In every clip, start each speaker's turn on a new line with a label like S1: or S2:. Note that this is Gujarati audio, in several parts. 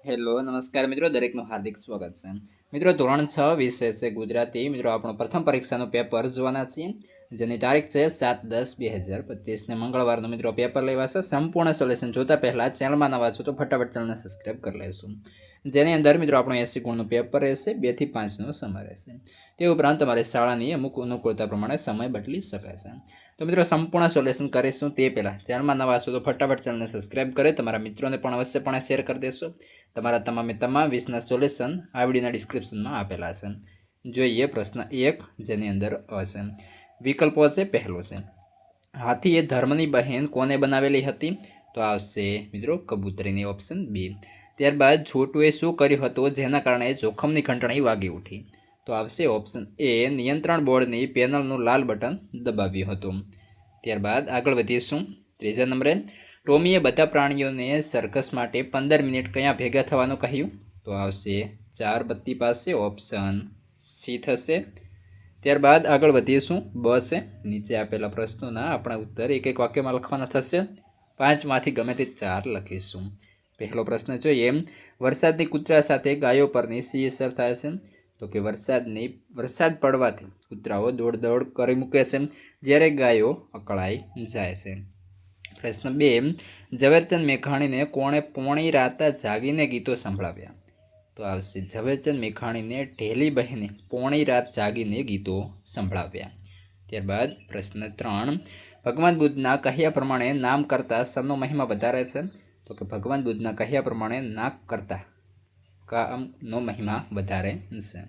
S1: હેલો નમસ્કાર મિત્રો, દરેકનું હાર્દિક સ્વાગત છે. મિત્રો ધોરણ 6 વિષય છે ગુજરાતી. મિત્રો આપણો પ્રથમ પરીક્ષાનું પેપર જોવાના છીએ, જેની તારીખ છે 7/10/2025 ને મંગળવારનું મિત્રો પેપર લેવાશે. સંપૂર્ણ સોલ્યુશન જોતા પહેલા ચેનલમાં નવા છો તો ફટાફટ ચેનલને સબસ્ક્રાઇબ કરી લેશું, જેની અંદર મિત્રો આપણું 80 ગુણનું પેપર રહેશે, 2 થી 5નો સમય રહેશે. તે ઉપરાંત તમારી શાળાની અમુક અનુકૂળતા પ્રમાણે સમય બદલી શકાય છે. તો મિત્રો સંપૂર્ણ સોલ્યુશન કરીશું તે પહેલાં ચેનલમાં નવા છો તો ફટાફટ ચેનલને સબસ્ક્રાઇબ કરે, તમારા મિત્રોને પણ અવશ્યપણે શેર કરી દેશો. તમારા તમામ વિષયના સોલ્યુશન આ વિડીયોના ડિસ્ક્રિપ્શનમાં આપેલા છે. જોઈએ પ્રશ્ન 1, જેની અંદર હશે વિકલ્પો છે. પહેલો છે, હાથી એ ધર્મની બહેન કોને બનાવેલી હતી? તો આવશે મિત્રો કબૂતરીની, ઓપ્શન બી. ત્યારબાદ છોટુએ શું કર્યું હતું જેના કારણે જોખમની ઘંટડી વાગી ઉઠી? તો આવશે ઓપ્શન એ, નિયંત્રણ બોર્ડની પેનલનું લાલ બટન દબાવ્યું હતું. ત્યારબાદ આગળ વધીશું. ત્રીજા નંબરે, ટોમીએ બધા પ્રાણીઓને સર્કસ માટે 15 મિનિટ ક્યાં ભેગા થવાનું કહ્યું? તો આવશે 4 બત્તી પાસે, ઓપ્શન સી થશે. ત્યારબાદ આગળ વધીશું. બ છે, નીચે આપેલા પ્રશ્નોના આપણા ઉત્તર એક એક વાક્યમાં લખવાના થશે. 5માંથી ગમે તે 4 લખીશું. પહેલો પ્રશ્ન જોઈએ, વરસાદની કૂતરા સાથે ગાયો પરની શી અસર થાય છે? તો કે વરસાદ પડવાથી કૂતરાઓ દોડ કરી મૂકે છે, જ્યારે ગાયો અકળાઈ જાય છે. પ્રશ્ન 2, ઝવેરચંદ મેઘાણીને કોણે પોણી રાતા જાગીને ગીતો સંભળાવ્યા? તો આવશે ઝવેરચંદ મેઘાણીને ઢેલી બહેને પોણી રાત જાગીને ગીતો સંભળાવ્યા. ત્યારબાદ પ્રશ્ન 3, ભગવાન બુદ્ધના કહ્યા પ્રમાણે નામ કરતાં સનો મહિમા વધારે છે? તો કે ભગવાન બુદ્ધના કહ્યા પ્રમાણે નાક કરતાં કામનો મહિમા વધારે છે.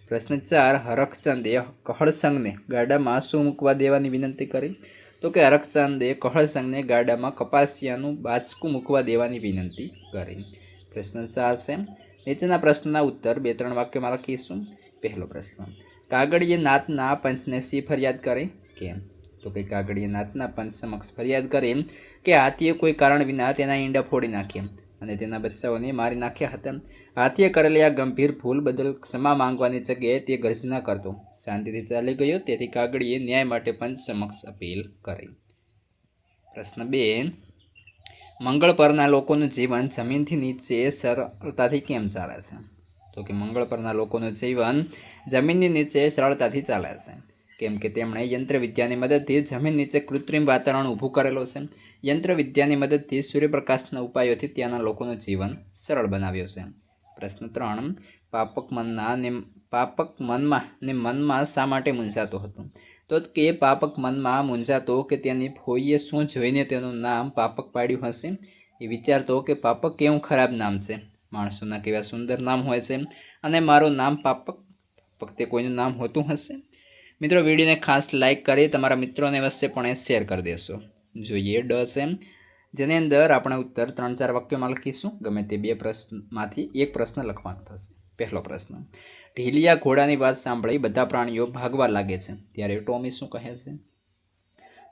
S1: પ્રશ્ન 4, હરખચંદે કહળસંગને ગાડામાં શું મૂકવા દેવાની વિનંતી કરી? તો કે હરખચંદે કહળસંગને ગાડામાં કપાસિયાનું બાચકું મૂકવા દેવાની વિનંતી કરી. પ્રશ્ન 4 છે, નીચેના પ્રશ્નના ઉત્તર 2-3 વાક્યમાં લખીશું. પહેલો પ્રશ્ન, કાગડીએ નાતના પંચને શી ફરિયાદ કરી? કે તો કે કાગડીએ નાતના પંચ સમક્ષ ફરિયાદ કરી કે હાથીએ કોઈ કારણ વિના તેના ઈંડા ફોડી નાખ્યા અને તેના બચ્ચાઓને મારી નાખ્યા હતા. હાથીએ કરેલી આ ગંભીર ભૂલ બદલ ક્ષમા માંગવાની જગ્યાએ તે ગર્જના કરતો શાંતિથી ચાલી ગયો, તેથી કાગડીએ ન્યાય માટે પંચ સમક્ષ અપીલ કરી. પ્રશ્ન 2, મંગળ પરના લોકોનું જીવન જમીનથી નીચે સરળતાથી કેમ ચાલે છે? તો કે મંગળ પરના લોકોનું જીવન જમીનની નીચે સરળતાથી ચાલે છે, કેમ કે તેમણે યંત્રવિદ્યાની મદદથી જમીન નીચે કૃત્રિમ વાતાવરણ ઊભું કરેલું છે. યંત્રવિદ્યાની મદદથી સૂર્યપ્રકાશના ઉપાયોથી ત્યાંના લોકોનું જીવન સરળ બનાવ્યું છે. પ્રશ્ન 3, પાપક મનમાં શા માટે મૂંઝાતો હતો? તો કે પાપક મનમાં મૂંઝાતો કે તેની ફોઈએ શું જોઈને તેનું નામ પાપક પાડ્યું હશે? એ વિચારતો કે પાપક કેવું ખરાબ નામ છે, માણસોના કેવા સુંદર નામ હોય છે, અને મારું નામ પાપક તે કોઈનું નામ હોતું હશે? મિત્રો વિડીયોને ખાસ લાઇક કરી તમારા મિત્રોને અવશ્યપણે શેર કરી દેશો. જોઈએ ડ છે, જેની અંદર આપણે ઉત્તર 3-4 વાક્યોમાં લખીશું. ગમે તે 2 પ્રશ્નમાંથી એક પ્રશ્ન લખવાનો થશે. પહેલો પ્રશ્ન, ઢીલિયા ઘોડાની વાત સાંભળી બધા પ્રાણીઓ ભાગવા લાગે છે, ત્યારે ટોમી શું કહે છે?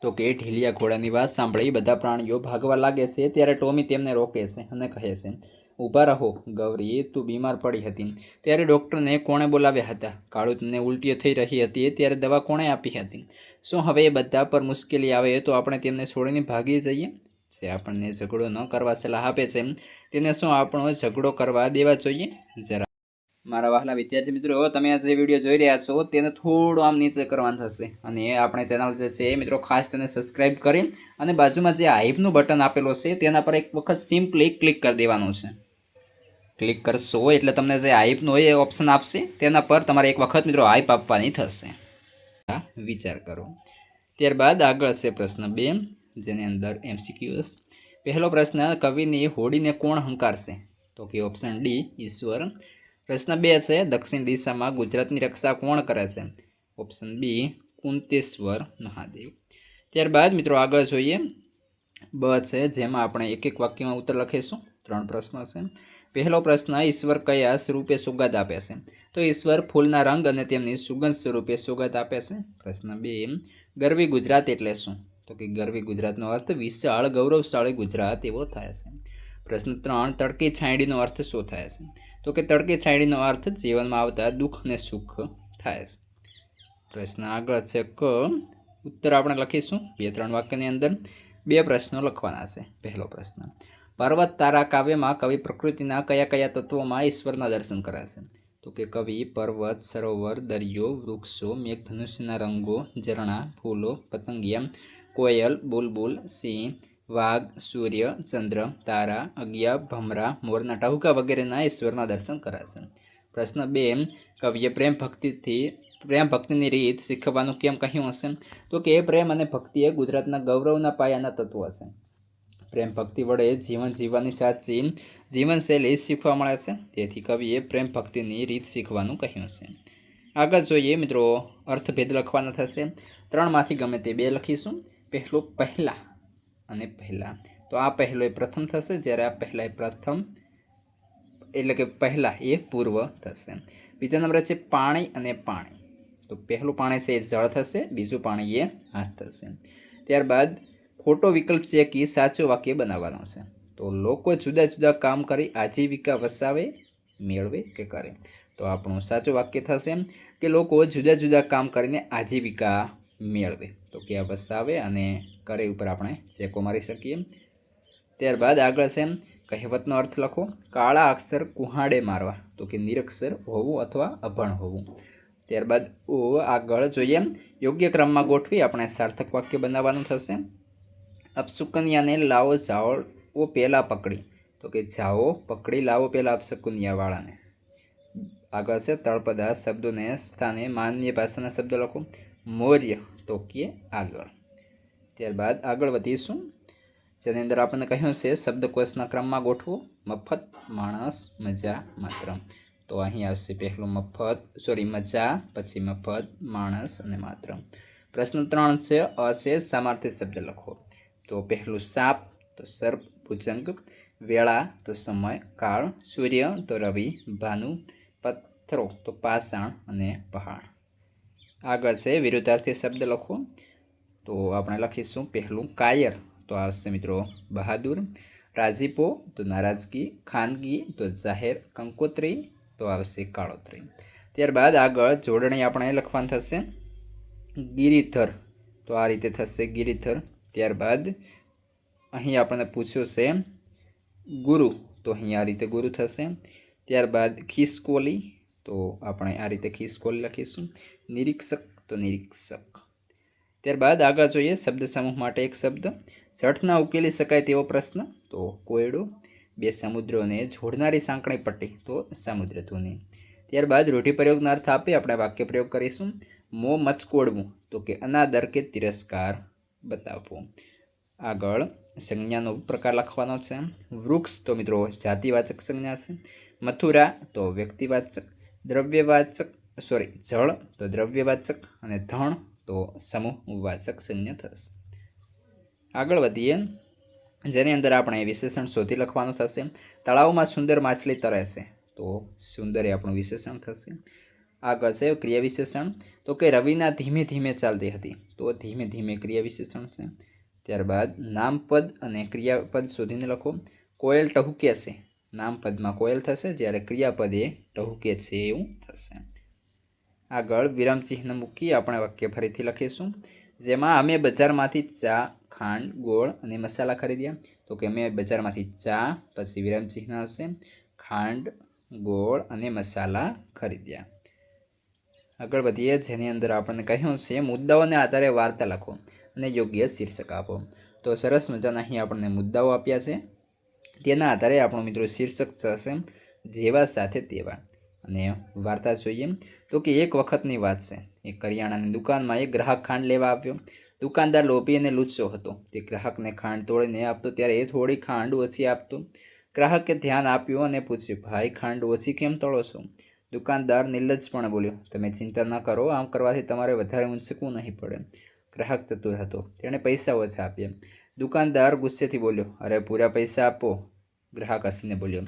S1: તો કે ઢીલિયા ઘોડાની વાત સાંભળી બધા પ્રાણીઓ ભાગવા લાગે છે, ત્યારે ટોમી તેમને રોકે છે અને કહે છે, ઊભા રહો ગૌરી, તું બીમાર પડી હતી ત્યારે ડૉક્ટરને કોણે બોલાવ્યા હતા? કાળું તમને ઉલટીઓ થઈ રહી હતી ત્યારે દવા કોણે આપી હતી? શું હવે એ બધા પર મુશ્કેલી આવે તો આપણે તેમને છોડીને ભાગી જઈએ? જે આપણને ઝઘડો ન કરવા સલાહ આપે છે તેને શું આપણો ઝઘડો કરવા દેવા જોઈએ? જરા મારા વહાલા વિદ્યાર્થી મિત્રો, તમે આ જે વિડીયો જોઈ રહ્યા છો તેને થોડું આમ નીચે કરવાનું થશે, અને આપણે ચેનલ જે છે મિત્રો ખાસ તેને સબસ્ક્રાઈબ કરી અને બાજુમાં જે હાઈપનું બટન આપેલું છે તેના પર એક વખત સિમ્પલી ક્લિક કરી દેવાનું છે. ક્લિક કરશો એટલે તમને જે હાઈપનું હોય એ ઓપ્શન આપશે, તેના પર તમારે એક વખત મિત્રો હાઈપ આપવાની થશે. વિચાર કરો. ત્યારબાદ આગળ છે પ્રશ્ન 2, જેની અંદર MCQs. પહેલો પ્રશ્ન, કવિની હોડીને કોણ હંકારશે? તો કે ઓપ્શન ડી, ઈશ્વર. પ્રશ્ન 2 છે, દક્ષિણ દિશામાં ગુજરાતની રક્ષા કોણ કરે છે? Option B, Kunteshwar Mahadev. ત્યારબાદ મિત્રો આગળ જોઈએ. બ છે, જેમાં આપણે એક એક વાક્યમાં ઉત્તર લખીશું. 3 પ્રશ્નો છે. પહેલો પ્રશ્ન, ઈશ્વર કયા સ્વરૂપે સોગાદ આપે છે? તો ઈશ્વર ફૂલના રંગ અને તેમની સુગંધ સ્વરૂપે સોગાદ આપે છે. પ્રશ્ન 2, ગરવી ગુજરાત એટલે શું? તો કે ગરવી ગુજરાતનો અર્થ વિશાળ ગૌરવશાળી ગુજરાત એવો થાય છે. પ્રશ્ન 3, તડકી છાંયડીનો અર્થ શું થાય છે? તો કે તડકી છાંયડીનો અર્થ જીવનમાં આવતા દુઃખ અને સુખ થાય છે. પ્રશ્ન આગળ છે ક, ઉત્તર આપણે લખીશું 2-3 વાક્યની અંદર. 2 પ્રશ્નો લખવાના છે. પહેલો પ્રશ્ન, पर्वत तारा काव्य में कवि प्रकृतिना कया कया तत्वों में ईश्वरना दर्शन करे छे? तो कि कवि पर्वत, सरोवर, दरियो, वृक्षों, मेघधनुष्यना रंगों, झरना, फूलों, पतंगिया, कोयल, बुलबुल, सिंह, वाघ, सूर्य, चंद्र, तारा, अगिया, भमरा, मोरना टहुका वगैरह ईश्वरना दर्शन करे छे। प्रश्न 2, कविए प्रेम भक्तिनी रीत शीखववानुं केम कह्युं हशे? तो कि प्रेम अने भक्ति ए गुजरातना गौरवना पायाना तत्व छे। प्रेम भक्ति वडे जीवन जीववानी साची जीवनशैली शीखवा मळे छे, तेथी कविए प्रेम भक्तिनी रीत शीखवानुं कह्युं छे। आगळ जोईए मित्रो, अर्थभेद लखवाना थशे। 3 मांथी गमे ते 2 लखीशुं। पहेलो पहला अने पहला, तो आ पहेलो ए प्रथम थशे, ज्यारे आ पहला ए प्रथम एटले के पहला ए पूर्व थशे। बीजा नंबरे छे पाणी अने पाणी, तो पहेલું पाणी छे ए जळ थशे, बीजुं पाणी ए हाथ थशे। त्यारबाद खोटो विकल्प छे कि साचो वाक्य बनाववानो छे। तो लोको जुदा जुदा काम करी आजीविका वसावे, मेळवे के करे? तो आपणुं साचो वाक्य थशे कि लोको जुदा जुदा काम करीने आजीविका मेळवे। तो कि आ वसावे अने करे उपर आपणे चेको मारी सकीए। त्यारबाद आगळ छे कहेवतनो अर्थ लखो। काळा अक्षर कुहाड़े मारवा, तो कि निरक्षर होवुं अथवा अभण होवुं। त्यारबाद आगळ जोईए, योग्य क्रममां गोठवी आपणे सार्थक वाक्य बनाववानुं थशे। अपशुकन्याने लावो जाओ पेला पकड़ी, तो कि जाओ पकड़ी लावो पेला अपशकुनियावाळाने। आगळ छे तळपदा शब्दोने स्थाने माननीय भाषाना शब्द लखो। मौर्य, तो कि आगळ। त्यारबाद आगळ वधीशुं, जेनी अंदर आपणे कह्युं छे शब्दकोशना क्रममां गोठवो। मफत, माणस, मजा, मात्र। तो अहीं आवशे पहेલું मजा, पछी मफत, माणस अने मात्र। प्रश्न 3 छे अ छे सामार्थी शब्द लखो। तो पहेલું साप, तो सर्प, भुजंग, वेळा, तो समय, काळ, सूर्य, तो रवि, भानु, पत्थरो, तो पाषाण अने पहाड़। आगळ छे विरुद्धार्थी शब्द लखो। तो आपणे लखीशुं पहेલું कायर, तो आवशे मित्रों बहादुर, राजीपो, तो नाराजगी, खानगी, तो जाहेर, कंकोत्री, तो आवशे काळोतरी। त्यारबाद आगळ जोडणी आपणे लखवानी थशे। गिरिधर, तो आ रीते थशे गिरिधर। त्यारबाद અહીં આપણને પૂછ્યું છે ગુરુ, તો અહીં આ રીતે ગુરુ થશે। ત્યારબાદ ખિસકોલી, તો આપણે આ રીતે ખિસકોલી લખીશું। નિરીક્ષક, તો નિરીક્ષક। ત્યારબાદ આગળ જોઈએ શબ્દ સમૂહ માટે એક શબ્દ। ઝડપના ઉકેલી શકાય તેવો પ્રશ્ન, તો કોયડો। 2 સમુદ્રોને જોડનારી સાંકળી પટ્ટી, તો સમુદ્રધુની। ત્યારબાદ રૂઢિપ્રયોગનો અર્થ આપી આપણે વાક્ય પ્રયોગ કરીશું। મોં મચકોડવું, તો કે અનાદર કે તિરસ્કાર બતાવવો। આગળ संज्ञानो प्रकार लखवानो छे। वृक्ष, तो मित्रों जातिवाचक संज्ञा छे। मथुरा, तो व्यक्तिवाचक। जल, तो द्रव्यवाचक अने धन, तो समूहवाचक संज्ञा थशे। आगळ वधीए, जेनी अंदर आपणे विशेषण शोधी लखवानुं थशे। तळावमां सुंदर माछली तरे छे, तो सुंदर ए आपणुं विशेषण थशे। आगळ छे क्रिया विशेषण, तो के रविना धीमे धीमे चालती हती, तो धीमे धीमे क्रिया विशेषण छे। त्यारबाद नामपद अने क्रियापद शोधीने लखो। कोयल टहूके छे, नामपदमां कोयल थशे, ज्यारे क्रियापदे टहूके छे एवुं थशे। आगळ विरामचिह्न मूकी आपणे वाक्य फरीथी लखीशुं। जेमां अमे बजारमांथी चा, खांड, गोळ अने मसाला खरीद्या, तो के अमे बजारमांथी चा, पछी विरामचिह्न हशे, खांड, गोळ अने मसाला खरीद्या। आगळ वधीए, जेनी अंदर आपणे कह्युं छे मुद्दाओने आधारे वार्ता लखो અને યોગ્ય શીર્ષક આપો। તો સરસ મજાના અહીં આપણને મુદ્દાઓ આપ્યા છે, તેના આધારે આપણો મિત્રો શીર્ષક થશે જેવા સાથે તેવા। અને વાર્તા જોઈએ તો કે એક વખતની વાત છે, એક કરિયાણાની દુકાનમાં એક ગ્રાહક ખાંડ લેવા આવ્યો। દુકાનદાર લોભી અને લુચ્ચો હતો, તે ગ્રાહકને ખાંડ તોડીને આપતો ત્યારે એ થોડી ખાંડ ઓછી આપતો। ગ્રાહકે ધ્યાન આપ્યું અને પૂછ્યું, ભાઈ ખાંડ ઓછી કેમ તળો છો? દુકાનદાર નિર્લજ્જપણે બોલ્યો, તમે ચિંતા ન કરો, આમ કરવાથી તમારે વધારે ઊંચકવું નહીં પડે। ग्राहक चतुर हतो, तेणे पैसा ओछा आप्या। दुकानदार गुस्सेथी बोल्यो, अरे पूरा पैसा आपो। ग्राहक हसीने बोल्यो,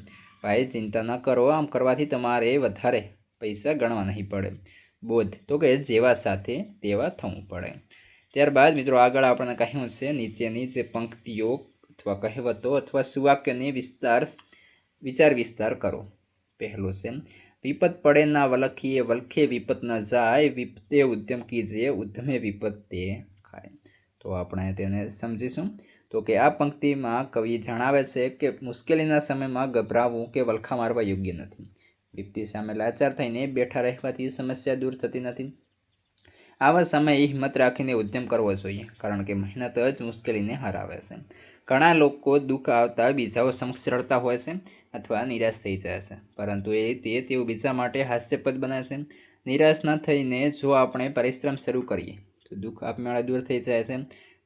S1: भाई चिंता न करो, आम करवाथी तमारे वधारे पैसा गणवा नहीं पड़े। बोध, तो के जेवा साथे तेवा थवुं पड़े। त्यारबाद मित्रों आगळ आपणे कह्युं छे नीचेनी जे पंक्तिओ अथवा कहेवतो अथवा सुवाक्यने विचार विस्तार करो। पहेलो छे विपत पड़े ना वलखीए, वलखे विपत न जाय, विपते उद्यम कीजिए, उद्यमे विपत्ते खाय। तो आपणे तेने समजीशुं। તો કે આ પંક્તિમાં કવિ જણાવે છે કે મુશ્કેલીના સમયમાં ગભરાવું કે વલખા મારવા યોગ્ય નથી. વિપત્તિ સામે લાચાર થઈને બેઠા રહેવાથી સમસ્યા દૂર થતી નથી. આવા સમયે હિંમત રાખીને ઉદ્યમ કરવો જોઈએ, કારણ કે મહેનત જ મુશ્કેલીને હરાવે છે. ઘણા લોકો દુઃખ આવતા બીજાઓ સમક્ષ રડતા હોય છે અથવા નિરાશ થઈ જાય છે, પરંતુ તેઓ બીજા માટે હાસ્યપદ બને છે. નિરાશ ન થઈને જો આપણે પરિશ્રમ શરૂ કરીએ તો દુઃખ આપમેળે દૂર થઈ જાય છે.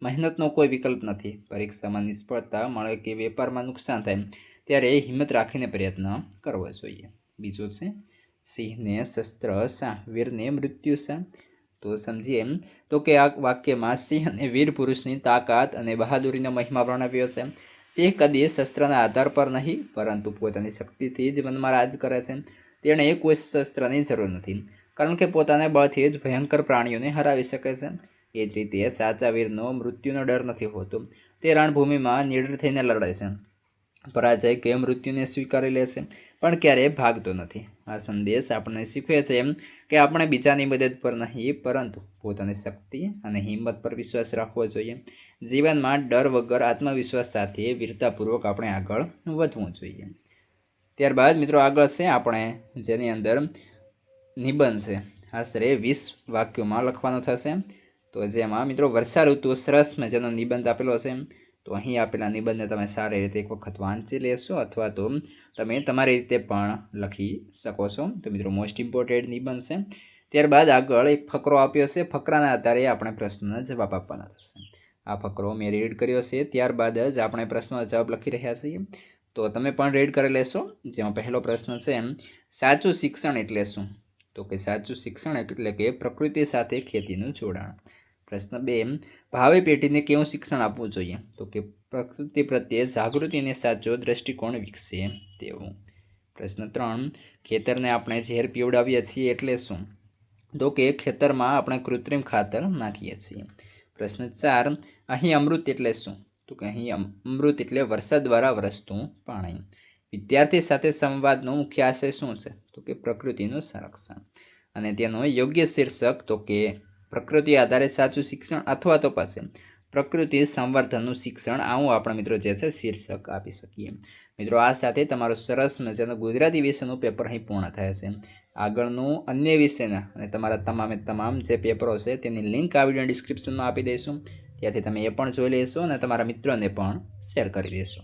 S1: મહેનતનો કોઈ વિકલ્પ નથી. પરીક્ષામાં નિષ્ફળતા મળે કે વેપારમાં નુકસાન થાય ત્યારે હિંમત રાખીને પ્રયત્ન કરવો જોઈએ. બીજું છે સિંહને શસ્ત્ર શા, વીરને મૃત્યુ શા. તો સમજીએ તો કે આ વાક્યમાં સિંહ અને વીર પુરુષની તાકાત અને બહાદુરીનો મહિમા વર્ણવ્યો છે. સિંહ કદી શસ્ત્રના આધાર પર નહીં, પરંતુ પોતાની શક્તિથી જ મનમાં રાજ કરે છે. તેણે કોઈ શસ્ત્રની જરૂર નથી, કારણ કે પોતાના બળથી જ ભયંકર પ્રાણીઓને હરાવી શકે છે. એ જ રીતે સાચા વીરનો મૃત્યુનો ડર નથી હોતો. તે રણભૂમિમાં નિડર થઈને લડે છે, પરાજય કે મૃત્યુને સ્વીકારી લે છે, પણ ક્યારેય ભાગતો નથી. આ સંદેશ આપણને શીખવે છે કે આપણે બીજાની મદદ પર નહીં, પરંતુ પોતાની શક્તિ અને હિંમત પર વિશ્વાસ રાખવો જોઈએ. જીવનમાં ડર વગર આત્મવિશ્વાસ સાથે વીરતાપૂર્વક આપણે આગળ વધવું જોઈએ. ત્યારબાદ મિત્રો આગળ છે આપણે જેની અંદર નિબંધ છે, આશરે 20 વાક્યોમાં લખવાનો થશે. તો જેમાં મિત્રો વર્ષા ઋતુ સરસ મજાનો નિબંધ આપેલો છે. તો અહીં આપેલા નિબંધને તમે સારી રીતે એક વખત વાંચી લેશો, અથવા તો તમે તમારી રીતે પણ લખી શકો છો. તો મિત્રો મોસ્ટ ઇમ્પોર્ટન્ટ નિબંધ છે. ત્યારબાદ આગળ એક ફકરો આપ્યો છે. ફકરાના આધારે આપણે પ્રશ્નોના જવાબ આપવાના થશે. આ ફકરો મેં રીડ કર્યો છે, ત્યારબાદ જ આપણે પ્રશ્નોના જવાબ લખી રહ્યા છીએ. તો તમે પણ રીડ કરી લેશો. જેમાં પહેલો પ્રશ્ન છે, સાચું શિક્ષણ એટલે શું? તો કે સાચું શિક્ષણ એટલે કે પ્રકૃતિ સાથે ખેતીનું જોડાણ. પ્રશ્ન 2, ભાવિ પેઢીને કેવું શિક્ષણ આપવું જોઈએ? તો કે પ્રકૃતિ પ્રત્યે જાગૃતિ અને સાચો દ્રષ્ટિકોણ વિકસે તેવું. પ્રશ્ન 3, ખેતરને આપણે ઝેર પીવડાવીએ છીએ એટલે શું? તો કે ખેતરમાં આપણે કૃત્રિમ ખાતર નાખીએ છીએ. પ્રશ્ન 4, અહીં અમૃત એટલે શું? તો કે અહીં અમૃત એટલે વરસાદ દ્વારા વરસતું પાણી. વિદ્યાર્થી સાથે સંવાદનો મુખ્ય આશય શું છે? તો કે પ્રકૃતિનું સંરક્ષણ. અને તેનો યોગ્ય શીર્ષક તો કે પ્રકૃતિ આધારિત સાચું શિક્ષણ અથવા તો પછી પ્રકૃતિ સંવર્ધનનું શિક્ષણ. આવું આપણે મિત્રો જે છે શીર્ષક આપી શકીએ. મિત્રો આ સાથે તમારું સરસ મજાનું ગુજરાતી વિષયનું પેપર અહીં પૂર્ણ થાય છે. આગળનું અન્ય વિષયના અને તમારા તમામ જે પેપરો છે તેની લિંક આ વિડીયો ડિસ્ક્રિપ્શનમાં આપી દઈશું. ત્યાંથી તમે એ પણ જોઈ લેશો અને તમારા મિત્રોને પણ શેર કરી દેશો.